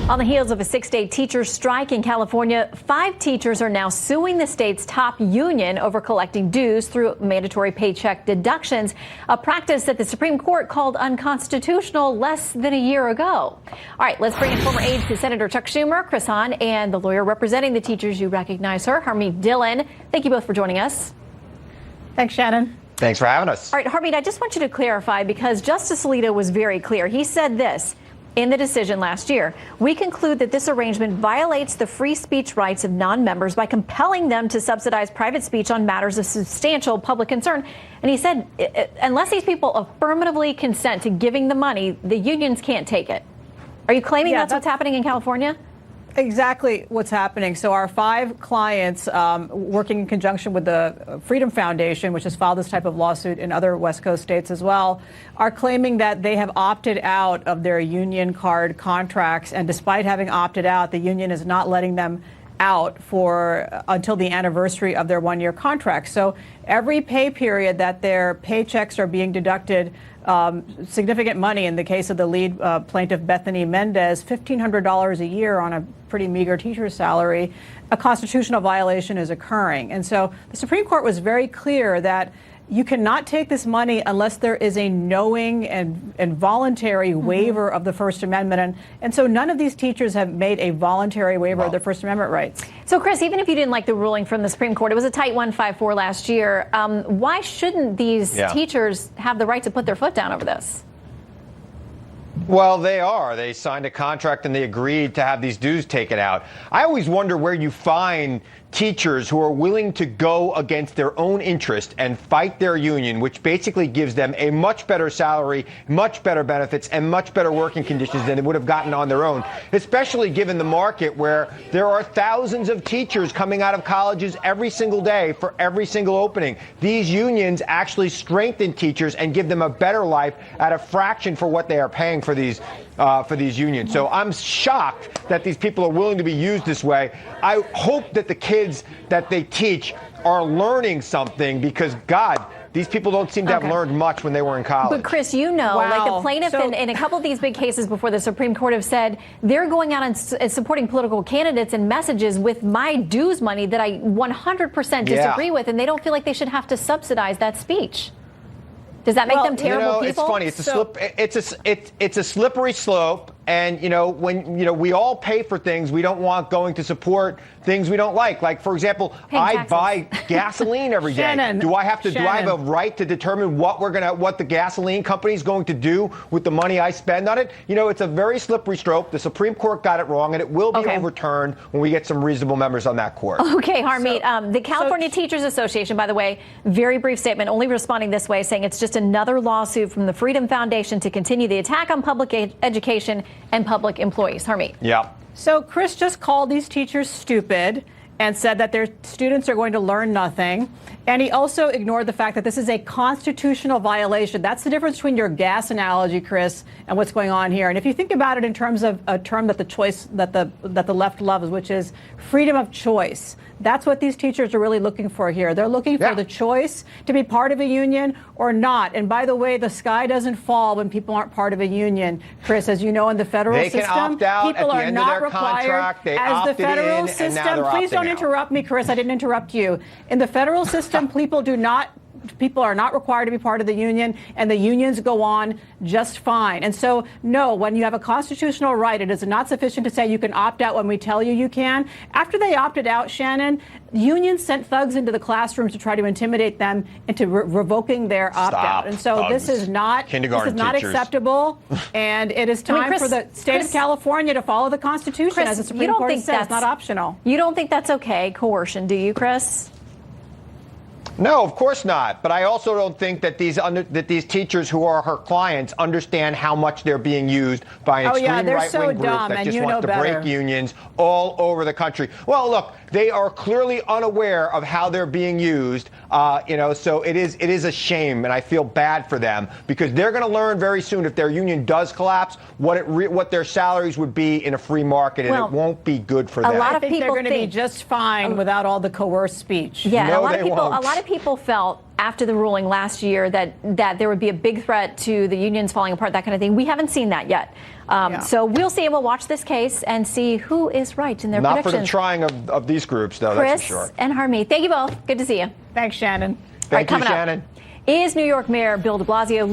On the heels of a 6-day teachers' strike in California, 5 teachers are now suing the state's top union over collecting dues through mandatory paycheck deductions, a practice that the Supreme Court called unconstitutional less than a year ago. All right, let's bring in former aide to Senator Chuck Schumer, Chris Hahn, and the lawyer representing the teachers. You recognize her, Harmeet Dhillon. Thank you both for joining us. Thanks, Shannon. Thanks for having us. All right, Harmeet, I just want you to clarify, because Justice Alito was very clear. He said this in the decision last year: we conclude that this arrangement violates the free speech rights of non-members by compelling them to subsidize private speech on matters of substantial public concern. And he said, unless these people affirmatively consent to giving the money, the unions can't take it. Are you claiming that's what's happening in California? Exactly what's happening. So our 5 clients, working in conjunction with the Freedom Foundation, which has filed this type of lawsuit in other West Coast states as well, are claiming that they have opted out of their union card contracts. And despite having opted out, the union is not letting them out until the anniversary of their 1-year contract. So every pay period that their paychecks are being deducted significant money. In the case of the lead plaintiff, Bethany Mendez, $1,500 a year on a pretty meager teacher's salary, a constitutional violation is occurring. And so the Supreme Court was very clear that you cannot take this money unless there is a knowing and voluntary waiver of the First Amendment. And so none of these teachers have made a voluntary waiver of their First Amendment rights. So, Chris, even if you didn't like the ruling from the Supreme Court, it was a tight 1-5-4 last year. Why shouldn't these teachers have the right to put their foot down over this? Well, they are. They signed a contract and they agreed to have these dues taken out. I always wonder where you find teachers who are willing to go against their own interest and fight their union, which basically gives them a much better salary, much better benefits, and much better working conditions than they would have gotten on their own, especially given the market where there are thousands of teachers coming out of colleges every single day for every single opening. These unions actually strengthen teachers and give them a better life at a fraction for what they are paying for these unions. So I'm shocked that these people are willing to be used this way. I hope that the kids that they teach are learning something, because, God, these people don't seem to have learned much when they were in college. But, Chris, you know, like the plaintiff in a couple of these big cases before the Supreme Court have said they're going out and supporting political candidates and messages with my dues money that I 100% disagree with, and they don't feel like they should have to subsidize that speech. Does that make them terrible people? It's funny. It's a slippery slope. And, when, we all pay for things we don't want going to support things we don't like. Like, for example, I buy gasoline every day. Do I have a right to determine what the gasoline company is going to do with the money I spend on it? It's a very slippery slope. The Supreme Court got it wrong, and it will be overturned when we get some reasonable members on that court. Okay, Harmeet. The California Teachers Association, by the way, very brief statement, only responding this way, saying it's just another lawsuit from the Freedom Foundation to continue the attack on public education and public employees. Harmeet. Yeah. So Chris just called these teachers stupid and said that their students are going to learn nothing. And he also ignored the fact that this is a constitutional violation. That's the difference between your gas analogy, Chris, and what's going on here. And if you think about it in terms of a term that the left loves, which is freedom of choice, that's what these teachers are really looking for here. They're looking for the choice to be part of a union or not. And by the way, the sky doesn't fall when people aren't part of a union, Chris. As you know, in the federal system, people are not required. As the federal system, please don't interrupt me, Chris. I didn't interrupt you. In the federal system, people are not required to be part of the union, and the unions go on just fine. And so, no, when you have a constitutional right, it is not sufficient to say you can opt out when we tell you you can. After they opted out, Shannon, unions sent thugs into the classrooms to try to intimidate them into revoking their opt-out. And so this is not acceptable, and it is time for the state of California to follow the Constitution, as the Supreme Court says. It's not optional. You don't think that's okay, coercion, do you, Chris? No, of course not. But I also don't think that these teachers who are her clients understand how much they're being used by an extreme right-wing group that just wants to break unions all over the country. Well, look, they are clearly unaware of how they're being used. So it is a shame, and I feel bad for them, because they're going to learn very soon, if their union does collapse, what their salaries would be in a free market, and it won't be good for them. I think they're going to be just fine without all the coerced speech. Yeah, a lot of people felt after the ruling last year that there would be a big threat to the unions falling apart, that kind of thing. We haven't seen that yet. So we'll see. We'll watch this case and see who is right in their Not predictions. for the trying of these groups, though, Chris that's for sure. and Harmeet, thank you both. Good to see you. Thanks, Shannon. Thank you, coming up Shannon. is New York Mayor Bill de Blasio